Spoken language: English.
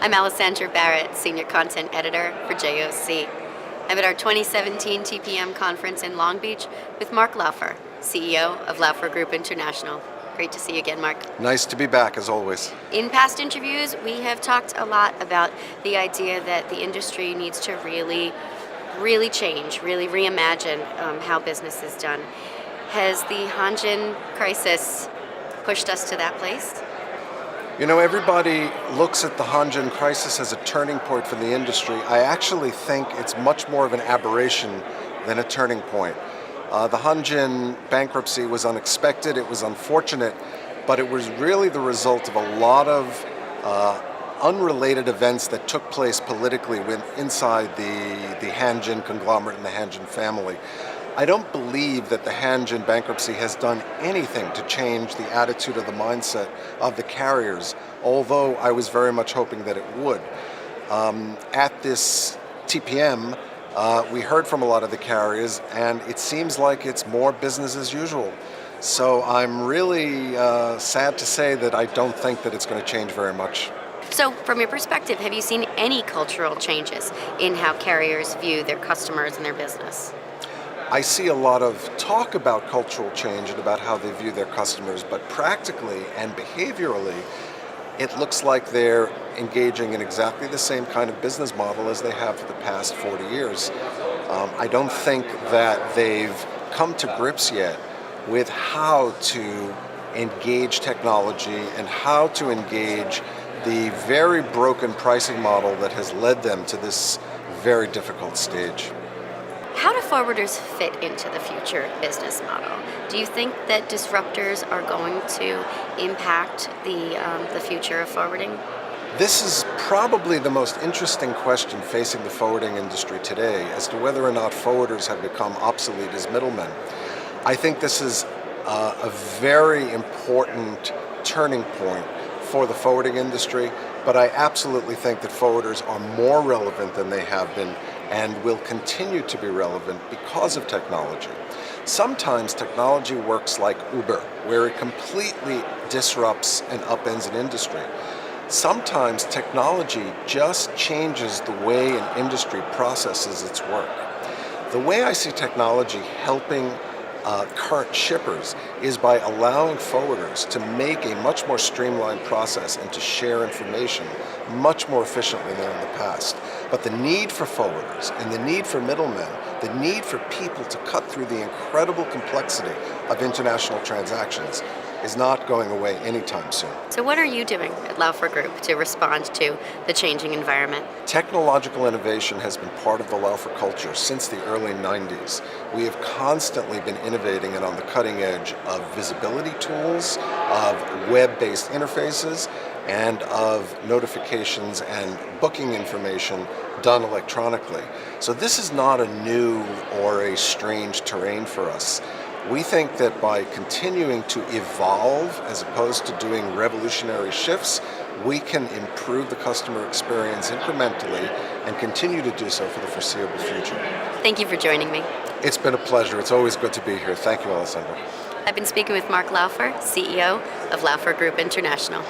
I'm Alessandra Barrett, Senior Content Editor for JOC. I'm at our 2017 TPM conference in Long Beach with Mark Laufer, CEO of Laufer Group International. Great to see you again, Mark. Nice to be back, as always. In past interviews, we have talked a lot about the idea that the industry needs to really change, really reimagine how business is done. Has the Hanjin crisis pushed us to that place? You know, everybody looks at the Hanjin crisis as a turning point for the industry. I actually think it's much more of an aberration than a turning point. The Hanjin bankruptcy was unexpected, it was unfortunate, but it was really the result of a lot of unrelated events that took place politically inside the Hanjin conglomerate and the Hanjin family. I don't believe that the Hanjin bankruptcy has done anything to change the attitude or the mindset of the carriers, although I was very much hoping that it would. At this TPM, we heard from a lot of the carriers, and it seems like it's more business as usual. So I'm really sad to say that I don't think that it's going to change very much. So from your perspective, have you seen any cultural changes in how carriers view their customers and their business? I see a lot of talk about cultural change and about how they view their customers, but practically and behaviorally, it looks like they're engaging in exactly the same kind of business model as they have for the past 40 years. I don't think that they've come to grips yet with how to engage technology and how to engage the very broken pricing model that has led them to this very difficult stage. How do forwarders fit into the future business model? Do you think that disruptors are going to impact the future of forwarding? This is probably the most interesting question facing the forwarding industry today, as to whether or not forwarders have become obsolete as middlemen. I think this is a very important turning point for the forwarding industry, but I absolutely think that forwarders are more relevant than they have been and will continue to be relevant because of technology. Sometimes technology works like Uber, where it completely disrupts and upends an industry. Sometimes technology just changes the way an industry processes its work. The way I see technology helping current shippers is by allowing forwarders to make a much more streamlined process and to share information much more efficiently than in the past. But the need for forwarders and the need for middlemen, the need for people to cut through the incredible complexity of international transactions is not going away anytime soon. So what are you doing at Laufer Group to respond to the changing environment? Technological innovation has been part of the Laufer culture since the early 90s. We have constantly been innovating and on the cutting edge of visibility tools, of web-based interfaces, and of notifications and booking information done electronically. So this is not a new or a strange terrain for us. We think that by continuing to evolve as opposed to doing revolutionary shifts, we can improve the customer experience incrementally and continue to do so for the foreseeable future. Thank you for joining me. It's been a pleasure. It's always good to be here. Thank you, Alessandra. I've been speaking with Mark Laufer, CEO of Laufer Group International.